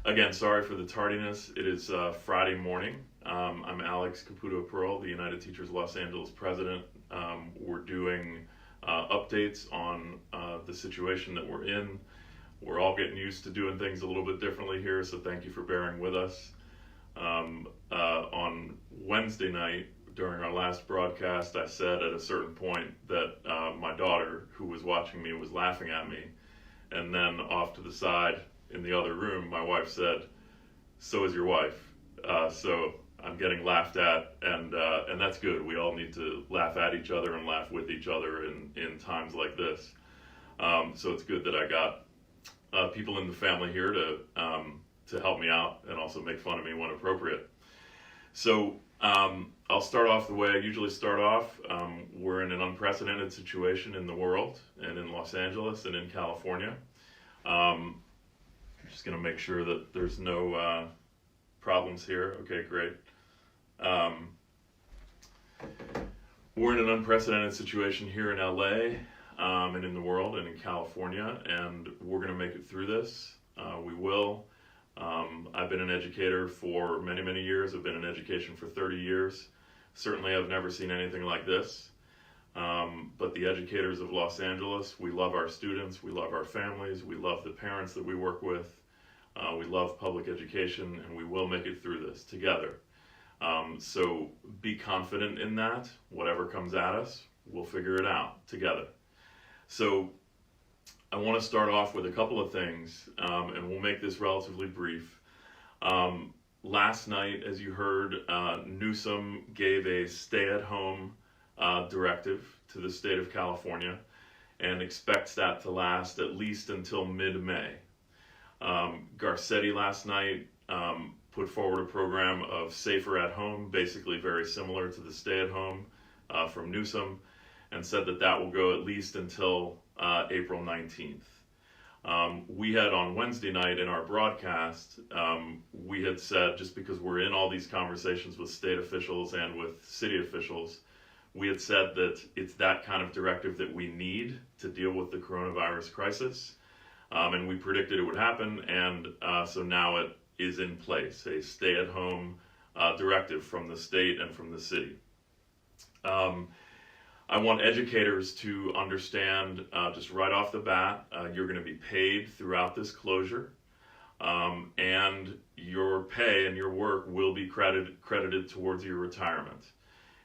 Again, sorry for the tardiness. It is Friday morning. I'm Alex Caputo-Pearl, the United Teachers Los Angeles president. We're doing updates on the situation that we're in. We're all getting used to doing things a little bit differently here, so thank you for bearing with us. On Wednesday night, during our last broadcast, I said at a certain point that my daughter, who was watching me, was laughing at me. And then off to the side in the other room, my wife said, "So is your wife." So I'm getting laughed at, and that's good. We all need to laugh at each other and laugh with each other in times like this. So it's good that I got people in the family here to help me out and also make fun of me when appropriate. So I'll start off the way I usually start off. We're in an unprecedented situation in the world and in Los Angeles and in California. Just going to make sure that there's no problems here. Okay, great. We're in an unprecedented situation here in LA and in the world and in California, and we're going to make it through this. We will. I've been an educator for many, many years. I've been in education for 30 years. Certainly I've never seen anything like this. But the educators of Los Angeles, we love our students, we love our families, we love the parents that we work with, we love public education, and we will make it through this together. So be confident in that. Whatever comes at us, we'll figure it out together. So I want to start off with a couple of things, and we'll make this relatively brief. Last night, as you heard, Newsom gave a stay-at-home directive to the state of California and expects that to last at least until mid-May. Garcetti last night put forward a program of safer at home, basically very similar to the stay-at-home from Newsom, and said that that will go at least until April 19th. We had on Wednesday night in our broadcast, we had said, just because we're in all these conversations with state officials and with city officials, we had said that it's that kind of directive that we need to deal with the coronavirus crisis. And we predicted it would happen, and so now it is in place, a stay-at-home directive from the state and from the city. I want educators to understand just right off the bat, you're going to be paid throughout this closure, and your pay and your work will be credited towards your retirement.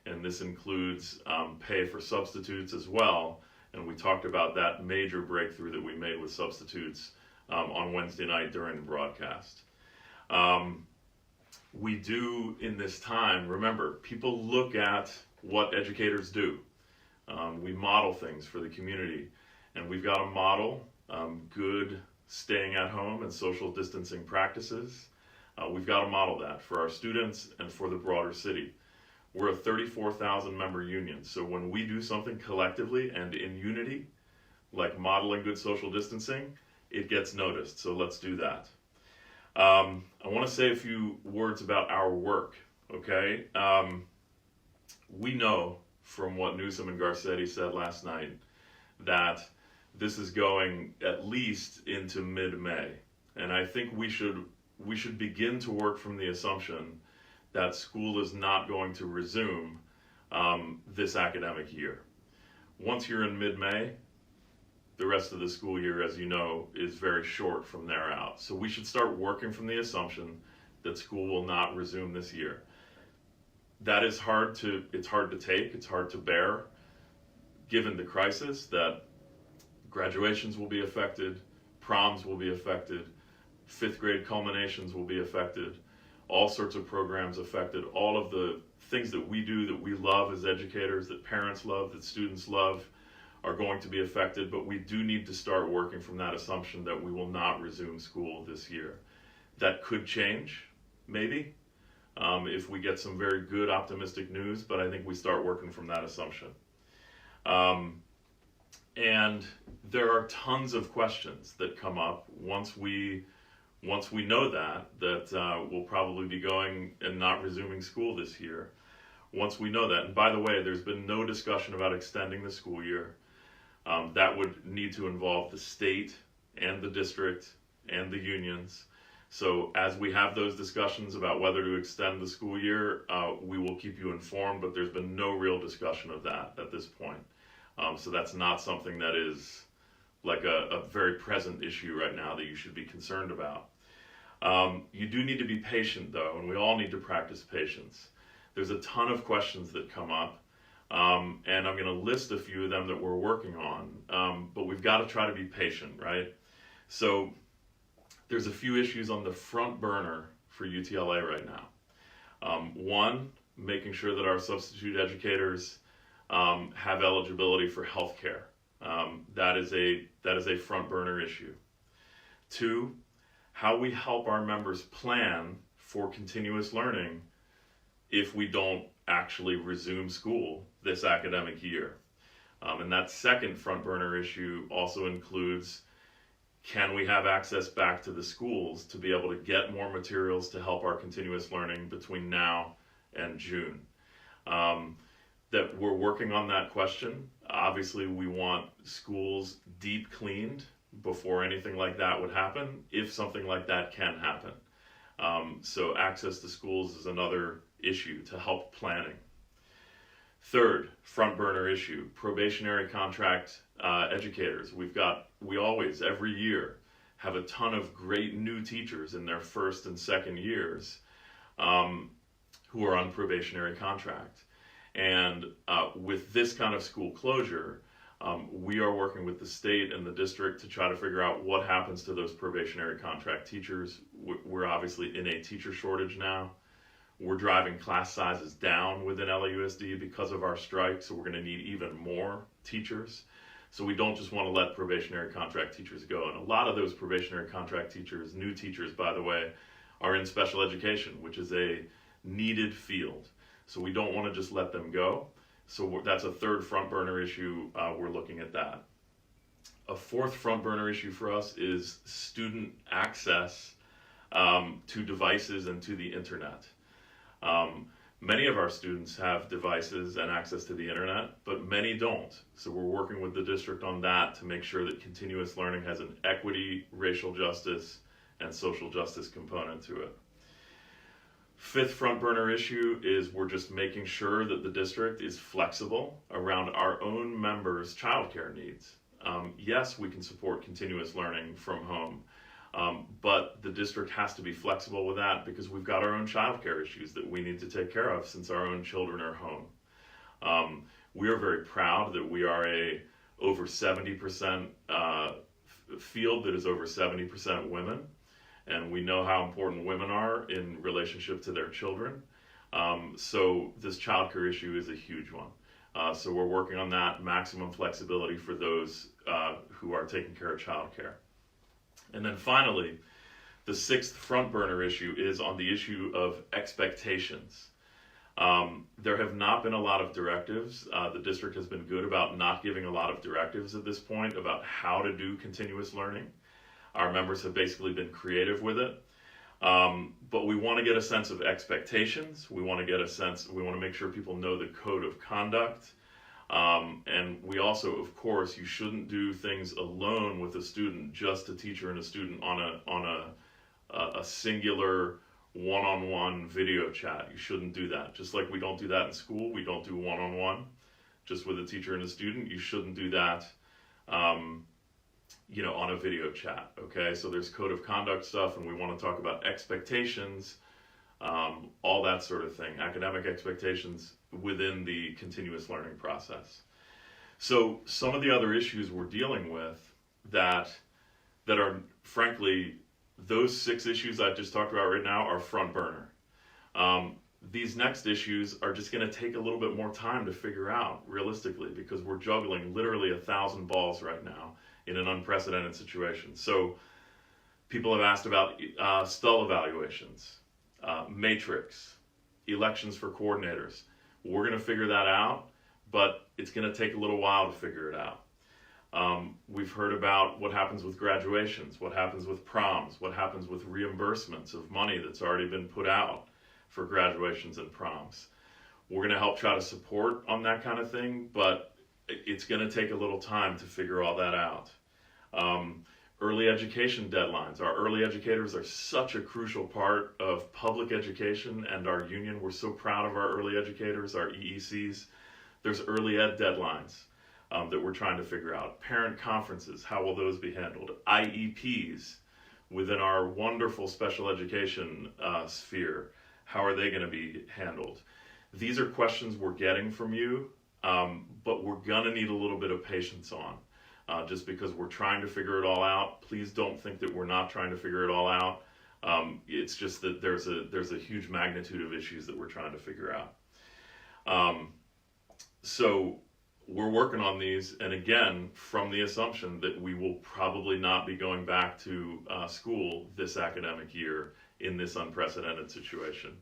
And this includes pay for substitutes as well, and we talked about that major breakthrough that we made with substitutes on Wednesday night during the broadcast. We do in this time, remember, people look at what educators do. We model things for the community, and we've got to model good staying at home and social distancing practices. We've got to model that for our students and for the broader city. We're a 34,000 member union, so when we do something collectively and in unity, like modeling good social distancing, it gets noticed, so let's do that. I want to say a few words about our work, okay? We know from what Newsom and Garcetti said last night that this is going at least into mid-May, and I think we should begin to work from the assumption that school is not going to resume this academic year. Once you're in mid-May, the rest of the school year, as you know, is very short from there out. So we should start working from the assumption that school will not resume this year. That is hard to take, it's hard to bear, given the crisis that graduations will be affected, proms will be affected, 5th grade culminations will be affected, all sorts of programs affected, all of the things that we do that we love as educators, that parents love, that students love, are going to be affected, but we do need to start working from that assumption that we will not resume school this year. That could change, maybe, if we get some very good optimistic news, but I think we start working from that assumption. And there are tons of questions that come up once we know that we'll probably be going and not resuming school this year. Once we know that, and by the way, there's been no discussion about extending the school year. That would need to involve the state and the district and the unions. So as we have those discussions about whether to extend the school year, we will keep you informed, but there's been no real discussion of that at this point. So that's not something that is like a very present issue right now that you should be concerned about. You do need to be patient though, and we all need to practice patience. There's a ton of questions that come up, and I'm going to list a few of them that we're working on, but we've got to try to be patient, right? So there's a few issues on the front burner for UTLA right now. One, making sure that our substitute educators have eligibility for health care. That is a front burner issue. Two, how we help our members plan for continuous learning if we don't actually resume school this academic year. And that second front burner issue also includes, can we have access back to the schools to be able to get more materials to help our continuous learning between now and June? That we're working on that question. Obviously, we want schools deep cleaned before anything like that would happen, if something like that can happen. So access to schools is another issue to help planning. Third, front burner issue, probationary contract educators. We always, every year, have a ton of great new teachers in their first and second years who are on probationary contract. And with this kind of school closure, we are working with the state and the district to try to figure out what happens to those probationary contract teachers. We're obviously in a teacher shortage now. We're driving class sizes down within LAUSD because of our strike, so we're going to need even more teachers. So we don't just want to let probationary contract teachers go. And a lot of those probationary contract teachers, new teachers by the way, are in special education, which is a needed field. So we don't want to just let them go. So that's a third front burner issue. We're looking at that. A fourth front burner issue for us is student access to devices and to the internet. Many of our students have devices and access to the internet, but many don't. So we're working with the district on that to make sure that continuous learning has an equity, racial justice, and social justice component to it. Fifth front burner issue is we're just making sure that the district is flexible around our own members' childcare needs. Yes, we can support continuous learning from home, but the district has to be flexible with that because we've got our own childcare issues that we need to take care of since our own children are home. We are very proud that we are a over 70% field that is over 70% women. And we know how important women are in relationship to their children. So this childcare issue is a huge one. So we're working on that, maximum flexibility for those who are taking care of childcare. And then finally, the sixth front burner issue is on the issue of expectations. There have not been a lot of directives. The district has been good about not giving a lot of directives at this point about how to do continuous learning. Our members have basically been creative with it, but we want to get a sense of expectations. We want to make sure people know the code of conduct. And we also, of course, you shouldn't do things alone with a student, just a teacher and a student on a singular one-on-one video chat. You shouldn't do that. Just like we don't do that in school, we don't do one-on-one, just with a teacher and a student. You shouldn't do that on a video chat, okay? So there's code of conduct stuff, and we want to talk about expectations, all that sort of thing, academic expectations within the continuous learning process. So some of the other issues we're dealing with that are, frankly, those 6 issues I just talked about right now are front burner. These next issues are just going to take a little bit more time to figure out, realistically, because we're juggling literally 1,000 balls right now in an unprecedented situation. So people have asked about STUL evaluations, matrix, elections for coordinators. We're going to figure that out, but it's going to take a little while to figure it out. We've heard about what happens with graduations, what happens with proms, what happens with reimbursements of money that's already been put out for graduations and proms. We're going to help try to support on that kind of thing, but it's going to take a little time to figure all that out. Early education deadlines. Our early educators are such a crucial part of public education and our union. We're so proud of our early educators, our EECs. There's early ed deadlines that we're trying to figure out. Parent conferences, how will those be handled? IEPs within our wonderful special education sphere, how are they going to be handled? These are questions we're getting from you, but we're going to need a little bit of patience on. Just because we're trying to figure it all out. Please don't think that we're not trying to figure it all out. It's just that there's a huge magnitude of issues that we're trying to figure out. So we're working on these, and again, from the assumption that we will probably not be going back to school this academic year in this unprecedented situation.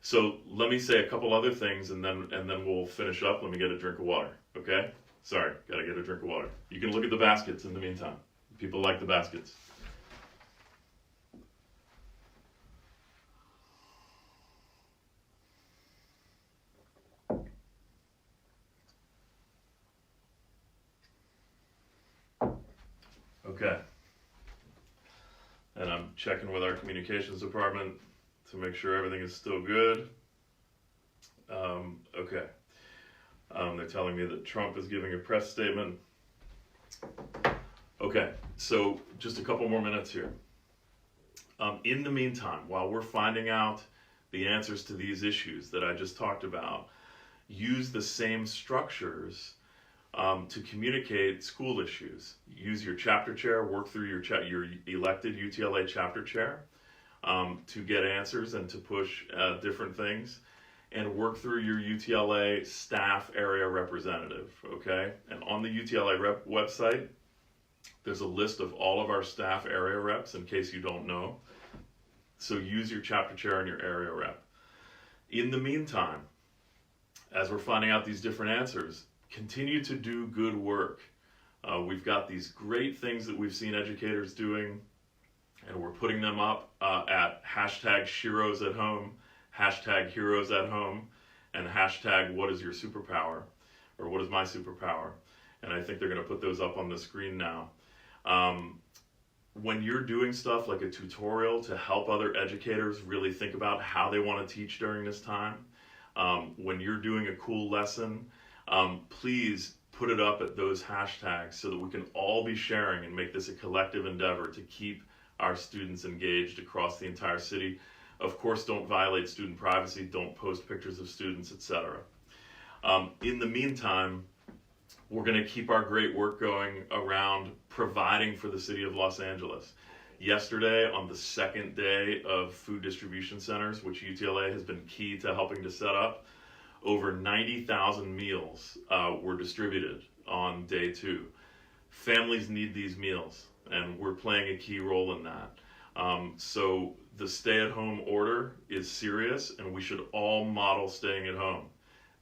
So let me say a couple other things, and then we'll finish up. Let me get a drink of water, okay? Sorry, gotta get a drink of water. You can look at the baskets in the meantime. People like the baskets. Okay. And I'm checking with our communications department to make sure everything is still good. Okay. They're telling me that Trump is giving a press statement. Okay, so just a couple more minutes here. In the meantime, while we're finding out the answers to these issues that I just talked about, use the same structures to communicate school issues. Use your chapter chair, work through your elected UTLA chapter chair to get answers and to push different things. And work through your UTLA staff area representative, okay? And on the UTLA website, there's a list of all of our staff area reps in case you don't know. So use your chapter chair and your area rep. In the meantime, as we're finding out these different answers, continue to do good work. We've got these great things that we've seen educators doing, and we're putting them up at hashtag Sheroes at Home, hashtag Heroes at Home, and hashtag What is your superpower, or what is my superpower? And I think they're going to put those up on the screen now. When you're doing stuff like a tutorial to help other educators really think about how they want to teach during this time, when you're doing a cool lesson, please put it up at those hashtags so that we can all be sharing and make this a collective endeavor to keep our students engaged across the entire city. Of course, don't violate student privacy, don't post pictures of students, etc. In the meantime, we're going to keep our great work going around providing for the city of Los Angeles. Yesterday, on the second day of food distribution centers, which UTLA has been key to helping to set up, over 90,000 meals were distributed on day 2. Families need these meals, and we're playing a key role in that. So the stay-at-home order is serious, and we should all model staying at home.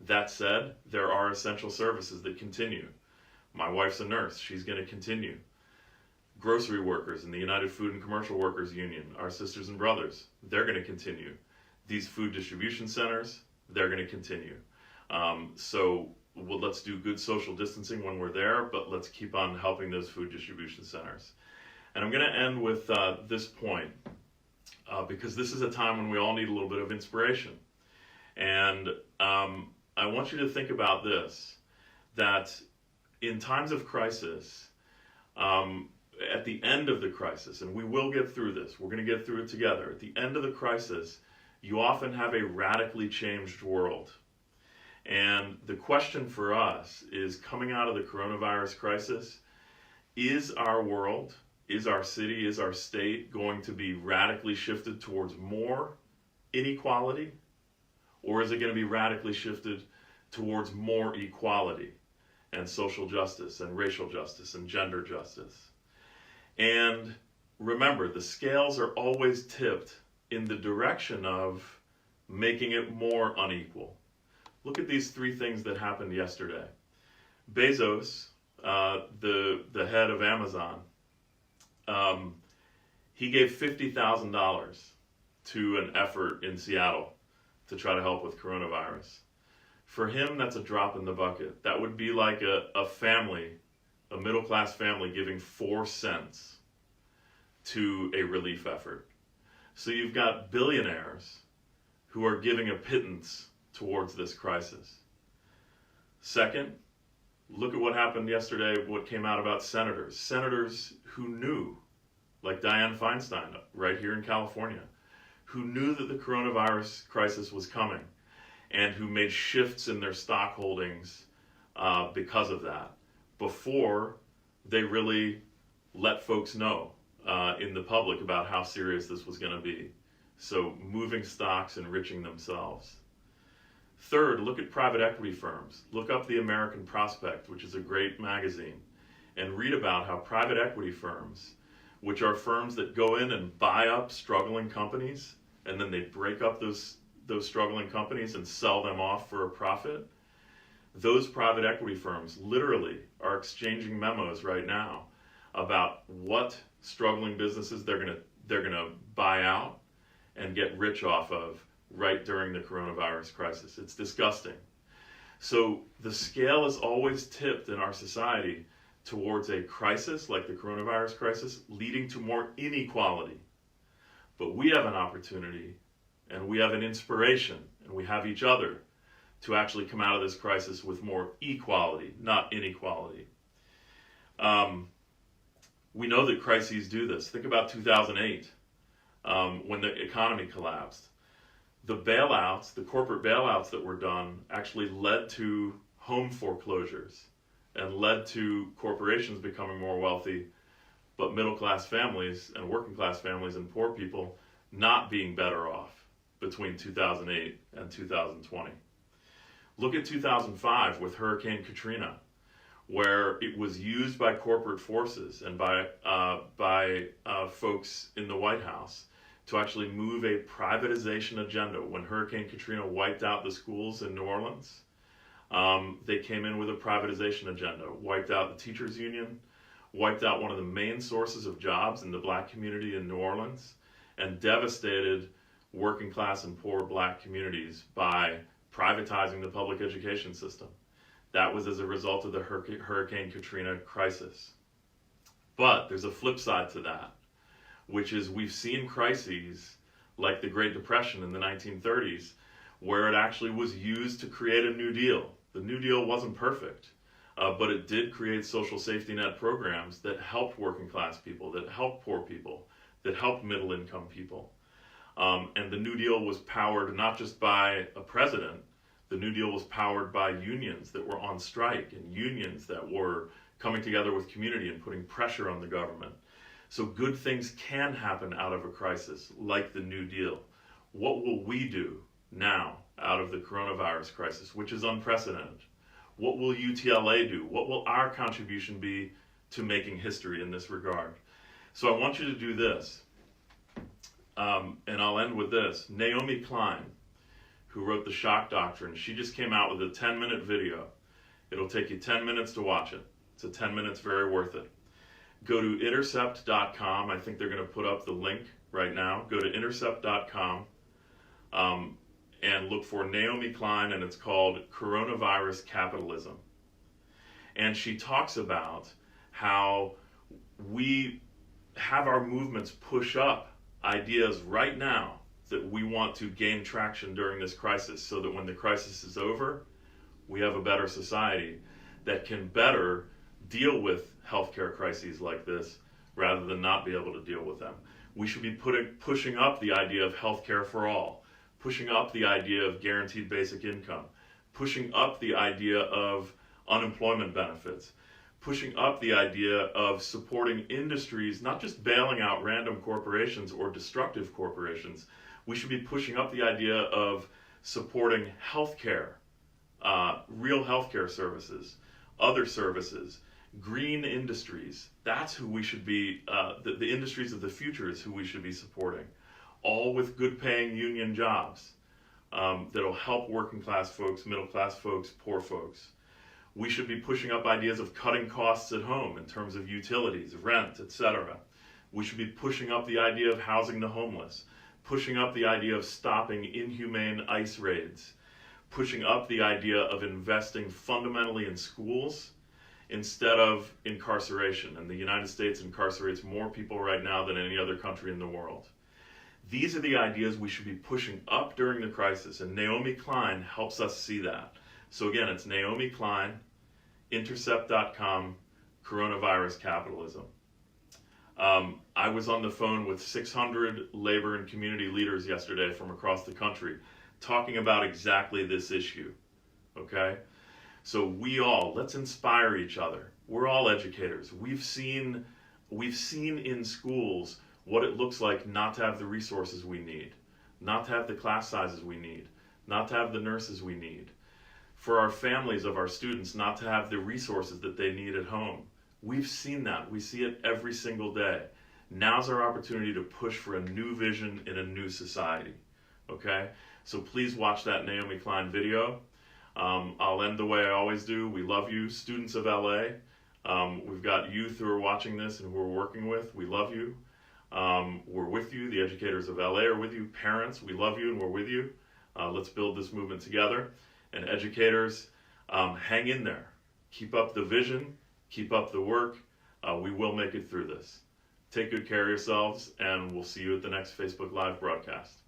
That said, there are essential services that continue. My wife's a nurse. She's going to continue. Grocery workers in the United Food and Commercial Workers Union, our sisters and brothers, they're going to continue. These food distribution centers, they're going to continue. So let's do good social distancing when we're there, but let's keep on helping those food distribution centers. And I'm going to end with this point, because this is a time when we all need a little bit of inspiration. And I want you to think about this, that in times of crisis, at the end of the crisis, and we will get through this, we're going to get through it together. At the end of the crisis, you often have a radically changed world. And the question for us is, coming out of the coronavirus crisis, is our world, is our city, is our state going to be radically shifted towards more inequality? Or is it going to be radically shifted towards more equality and social justice and racial justice and gender justice? And remember, the scales are always tipped in the direction of making it more unequal. Look at these 3 things that happened yesterday. Bezos, the head of Amazon, he gave $50,000 to an effort in Seattle to try to help with coronavirus. For him, that's a drop in the bucket. That would be like a family, a middle-class family, giving 4 cents to a relief effort. So you've got billionaires who are giving a pittance towards this crisis. Second, look at what happened yesterday, what came out about senators. Senators who knew, like Dianne Feinstein right here in California, who knew that the coronavirus crisis was coming and who made shifts in their stock holdings because of that before they really let folks know in the public about how serious this was going to be. So moving stocks, enriching themselves. Third, look at private equity firms. Look up the American Prospect, which is a great magazine, and read about how private equity firms, which are firms that go in and buy up struggling companies, and then they break up those struggling companies and sell them off for a profit. Those private equity firms literally are exchanging memos right now about what struggling businesses they're gonna buy out and get rich off of right during the coronavirus crisis. It's disgusting. So the scale is always tipped in our society towards a crisis like the coronavirus crisis, leading to more inequality. But we have an opportunity, and we have an inspiration, and we have each other to actually come out of this crisis with more equality, not inequality. We know that crises do this. Think about 2008, when the economy collapsed. The bailouts, the corporate bailouts that were done, actually led to home foreclosures and led to corporations becoming more wealthy, but middle-class families and working-class families and poor people not being better off between 2008 and 2020. Look at 2005 with Hurricane Katrina, where it was used by corporate forces and by folks in the White House to actually move a privatization agenda. When Hurricane Katrina wiped out the schools in New Orleans, they came in with a privatization agenda, wiped out the teachers union, wiped out one of the main sources of jobs in the black community in New Orleans, and devastated working class and poor black communities by privatizing the public education system. That was as a result of the Hurricane Katrina crisis. But there's a flip side to that, which is we've seen crises like the Great Depression in the 1930s, where it actually was used to create a New Deal. The New Deal wasn't perfect, but it did create social safety net programs that helped working class people, that helped poor people, that helped middle income people. And the New Deal was powered not just by a president. The New Deal was powered by unions that were on strike and unions that were coming together with community and putting pressure on the government. So good things can happen out of a crisis like the New Deal. What will we do now out of the coronavirus crisis, which is unprecedented? What will UTLA do? What will our contribution be to making history in this regard? So I want you to do this, and I'll end with this. Naomi Klein, who wrote The Shock Doctrine, she just came out with a 10-minute video. It'll take you 10 minutes to watch it. It's a 10 minutes, very worth it. Go to intercept.com. I think they're going to put up the link right now. Go to intercept.com and look for Naomi Klein, and it's called Coronavirus Capitalism. And she talks about how we have our movements push up ideas right now that we want to gain traction during this crisis, so that when the crisis is over, we have a better society that can better deal with healthcare crises like this rather than not be able to deal with them. We should be pushing up the idea of healthcare for all, pushing up the idea of guaranteed basic income, pushing up the idea of unemployment benefits, pushing up the idea of supporting industries, not just bailing out random corporations or destructive corporations. We should be pushing up the idea of supporting healthcare, real healthcare services, other services, green industries. That's who we should be, the industries of the future is who we should be supporting, all with good paying union jobs that'll help working class folks, middle class folks, poor folks. We should be pushing up ideas of cutting costs at home in terms of utilities, rent, etc. We should be pushing up the idea of housing the homeless, pushing up the idea of stopping inhumane ICE raids, pushing up the idea of investing fundamentally in schools, instead of incarceration. And the United States incarcerates more people right now than any other country in the world. These are the ideas we should be pushing up during the crisis, and Naomi Klein helps us see that. So again, it's Naomi Klein, intercept.com, coronavirus capitalism. I was on the phone with 600 labor and community leaders yesterday from across the country talking about exactly this issue, okay? So let's inspire each other. We're all educators. We've seen in schools what it looks like not to have the resources we need, not to have the class sizes we need, not to have the nurses we need. For our families of our students, not to have the resources that they need at home. We've seen that. We see it every single day. Now's our opportunity to push for a new vision in a new society, okay? So please watch that Naomi Klein video. I'll end the way I always do. We love you, students of LA. We've got youth who are watching this and who we're working with. We love you. We're with you. The educators of LA are with you. Parents, we love you and we're with you. Let's build this movement together. And educators, hang in there. Keep up the vision. Keep up the work. We will make it through this. Take good care of yourselves, and we'll see you at the next Facebook Live broadcast.